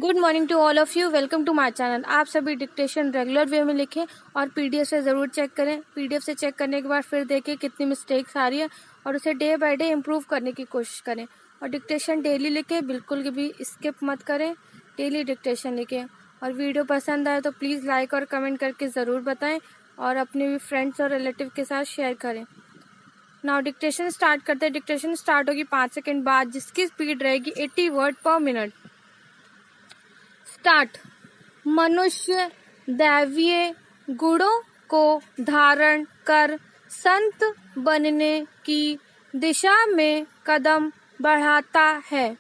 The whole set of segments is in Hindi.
Good morning to all of you. Welcome to my channel. आप सभी डिक्टेशन रेगुलर वे में लिखें और पीडीएफ से ज़रूर चेक करें। पीडीएफ से चेक करने के बाद फिर देखें कितनी मिस्टेक्स आ रही है और उसे डे बाय डे इम्प्रूव करने की कोशिश करें। और डिक्टेशन डेली लिखें, बिल्कुल भी स्किप मत करें, डेली डिक्टेशन लिखें। और वीडियो पसंद आए तो प्लीज़ लाइक और कमेंट करके ज़रूर बताएँ और अपने भी फ्रेंड्स और रिलेटिव के साथ शेयर करें। नाउ डिक्टेशन स्टार्ट करते हैं। डिक्टेशन स्टार्ट होगी 5 सेकेंड बाद, जिसकी स्पीड रहेगी 80 वर्ड पर मिनट। स्टार्ट। मनुष्य दैवीय गुणों को धारण कर संत बनने की दिशा में कदम बढ़ाता है।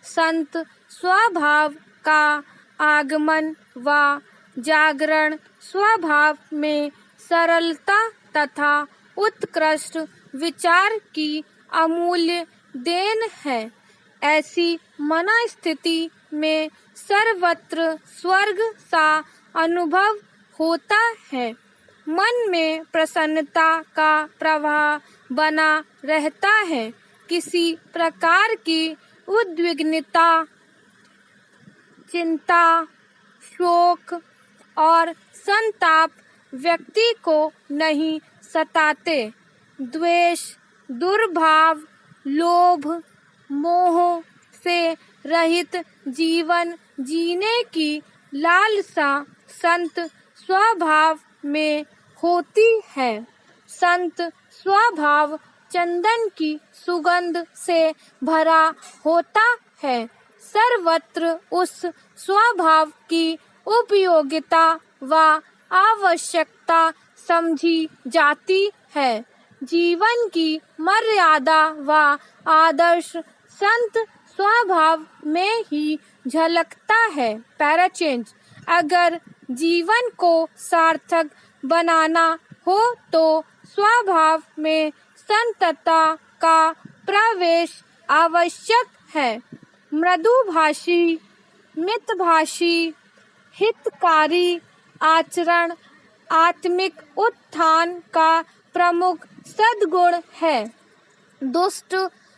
संत स्वभाव का आगमन व जागरण स्वभाव में सरलता तथा उत्कृष्ट विचार की अमूल्य देन है। ऐसी मनस्थिति में सर्वत्र स्वर्ग सा अनुभव होता है। मन में प्रसन्नता का प्रवाह बना रहता है। किसी प्रकार की उद्विग्नता, चिंता, शोक और संताप व्यक्ति को नहीं सताते। द्वेष, दुर्भाव, लोभ, मोह से रहित जीवन जीने की लालसा संत स्वभाव में होती है। संत स्वभाव चंदन की सुगंध से भरा होता है। सर्वत्र उस स्वभाव की उपयोगिता व आवश्यकता समझी जाती है। जीवन की मर्यादा व आदर्श संत स्वभाव में ही झलकता है। Para change. अगर जीवन को सार्थक बनाना हो तो स्वभाव में संतता का प्रवेश आवश्यक है। मृदुभाषी, मितभाषी, हितकारी आचरण आत्मिक उत्थान का प्रमुख सद्गुण है। दुष्ट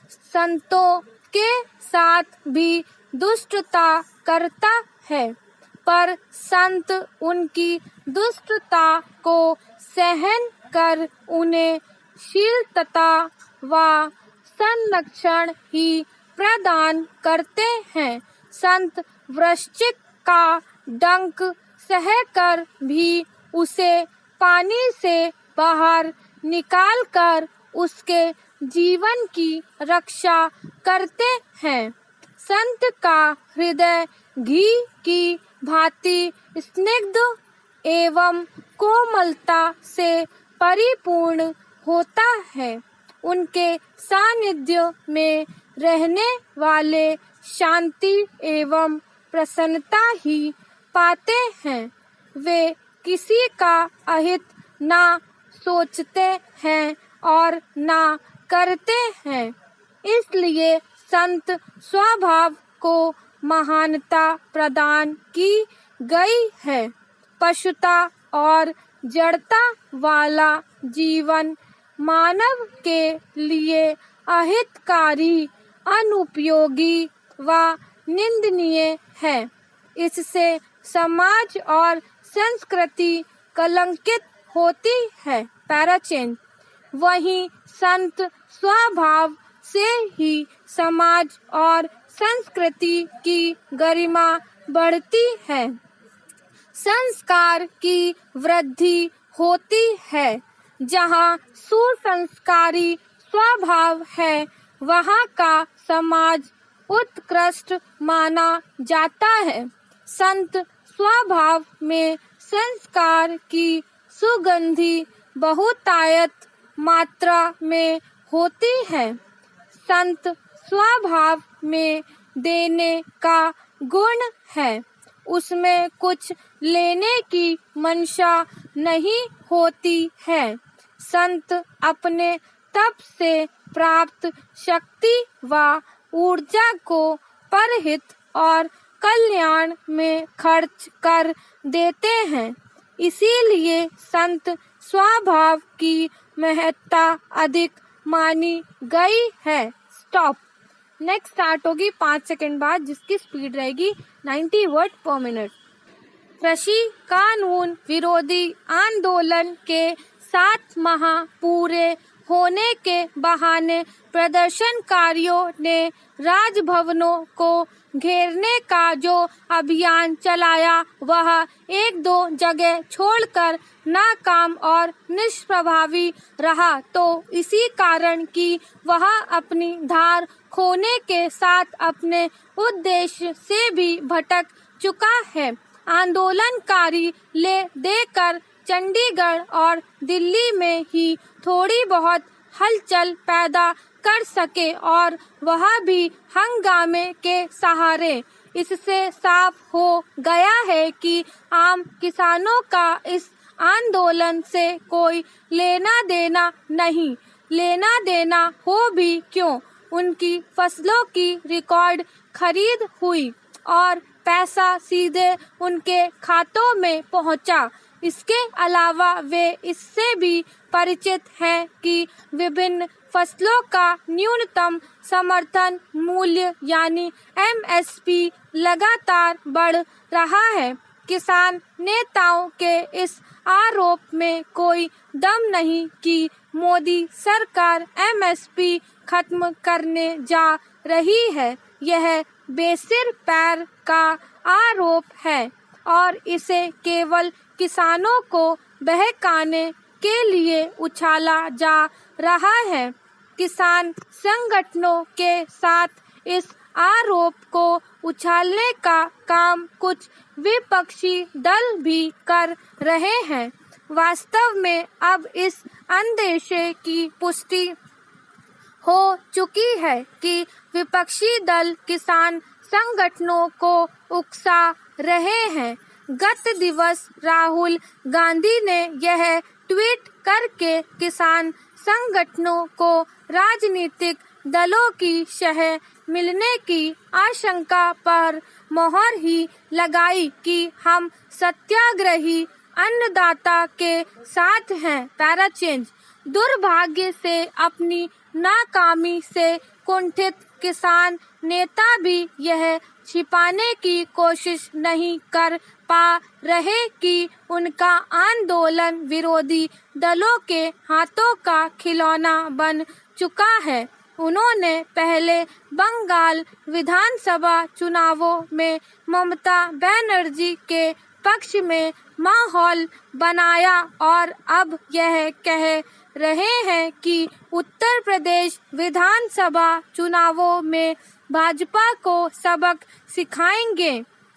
संतों के साथ भी दुष्टता करता है, पर संत उनकी दुष्टता को सहन कर उन्हें शीलता व संरक्षण ही प्रदान करते हैं। संत वृश्चिक का डंक सहकर भी उसे पानी से बाहर निकालकर उसके जीवन की रक्षा करते हैं। संत का हृदय घी की भांति स्निग्ध एवं कोमलता से परिपूर्ण होता है। उनके सानिध्य में रहने वाले शांति एवं प्रसन्नता ही पाते हैं। वे किसी का अहित ना सोचते हैं और ना करते हैं। इसलिए संत स्वभाव को महानता प्रदान की गई है। पशुता और जड़ता वाला जीवन मानव के लिए अहितकारी, अनुपयोगी व निंदनीय है। इससे समाज और संस्कृति कलंकित होती है। पैराचेंज। वहीं संत स्वभाव से ही समाज और संस्कृति की गरिमा बढ़ती है। संस्कार की वृद्धि होती है। जहाँ सुसंस्कारी स्वभाव है, वहाँ का समाज उत्कृष्ट माना जाता है। संत स्वभाव में संस्कार की सुगंधि बहुतायत मात्रा में होती है। संत स्वभाव में देने का गुण है। उसमें कुछ लेने की मंशा नहीं होती है। संत अपने तप से प्राप्त शक्ति व ऊर्जा को परहित और कल्याण में खर्च कर देते हैं। इसीलिए संत स्वभाव की महत्ता अधिक मानी गई है। स्टॉप। नेक्स्ट स्टार्ट होगी 5 सेकंड बाद, जिसकी स्पीड रहेगी 90 वर्ड पर मिनट। कृषि कानून विरोधी आंदोलन के 7 माह पूरे होने के बहाने प्रदर्शनकारियों ने राजभवनों को घेरने का जो अभियान चलाया वह 1-2 जगह छोड़कर नाकाम और निष्प्रभावी रहा, तो इसी कारण कि वह अपनी धार खोने के साथ अपने उद्देश्य से भी भटक चुका है। आंदोलनकारी ले देकर चंडीगढ़ और दिल्ली में ही थोड़ी बहुत हलचल पैदा कर सके, और वह भी हंगामे के सहारे। इससे साफ हो गया है कि आम किसानों का इस आंदोलन से कोई लेना देना नहीं। लेना देना हो भी क्यों, उनकी फसलों की रिकॉर्ड खरीद हुई और पैसा सीधे उनके खातों में पहुंचा। इसके अलावा वे इससे भी परिचित हैं कि विभिन्न फसलों का न्यूनतम समर्थन मूल्य यानी MSP लगातार बढ़ रहा है। किसान नेताओं के इस आरोप में कोई दम नहीं कि मोदी सरकार MSP खत्म करने जा रही है। यह बेसिर पैर का आरोप है और इसे केवल किसानों को बहकाने के लिए उछाला जा रहा है। किसान संगठनों के साथ इस आरोप को उछालने का काम कुछ विपक्षी दल भी कर रहे हैं। वास्तव में अब इस अंदेशे की पुष्टि हो चुकी है कि विपक्षी दल किसान संगठनों को उकसा रहे हैं। गत दिवस राहुल गांधी ने यह ट्वीट करके किसान संगठनों को राजनीतिक दलों की शह मिलने की आशंका पर मोहर ही लगाई कि हम सत्याग्रही अन्नदाता के साथ हैं। Para change. दुर्भाग्य से अपनी नाकामी से कुंठित किसान नेता भी यह छिपाने की कोशिश नहीं कर पा रहे कि उनका आंदोलन विरोधी दलों के हाथों का खिलौना बन चुका है। उन्होंने पहले बंगाल विधानसभा चुनावों में ममता बनर्जी के पक्ष में माहौल बनाया और अब यह कह रहे हैं कि उत्तर प्रदेश विधानसभा चुनावों में भाजपा को सबक सिखाएंगे।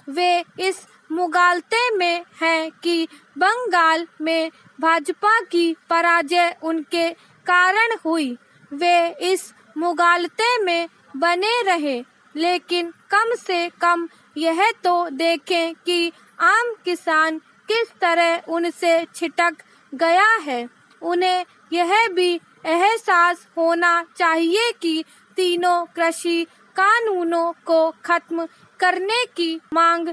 वे इस मुगालते में हैं कि बंगाल में भाजपा की पराजय उनके कारण हुई। वे इस मुगालते में बने रहे, लेकिन कम से कम यह तो देखें कि आम किसान किस तरह उनसे छिटक गया है। उन्हें यह भी एहसास होना चाहिए कि तीनों कृषि कानूनों को खत्म करने की मांग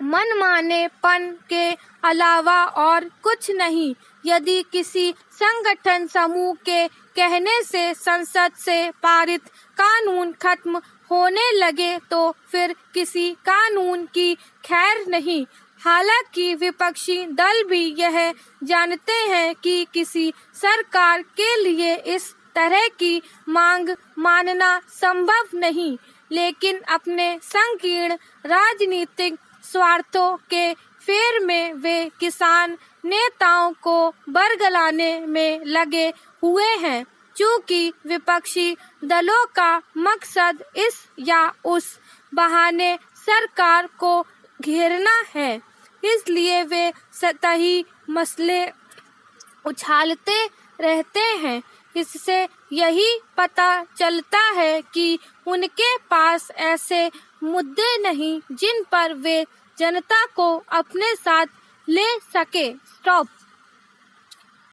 मनमानेपन के अलावा और कुछ नहीं। यदि किसी संगठन समूह के कहने से संसद से पारित कानून खत्म होने लगे तो फिर किसी कानून की खैर नहीं। हालांकि विपक्षी दल भी यह जानते हैं कि किसी सरकार के लिए इस तरह की मांग मानना संभव नहीं, लेकिन अपने संकीर्ण राजनीतिक स्वार्थों के फेर में वे किसान नेताओं को बरगलाने में लगे हुए हैं। चूंकि विपक्षी दलों का मकसद इस या उस बहाने सरकार को घेरना है, इसलिए वे सतही मसले उछालते रहते हैं। इससे यही पता चलता है कि उनके पास ऐसे मुद्दे नहीं जिन पर वे जनता को अपने साथ ले सके। स्टॉप।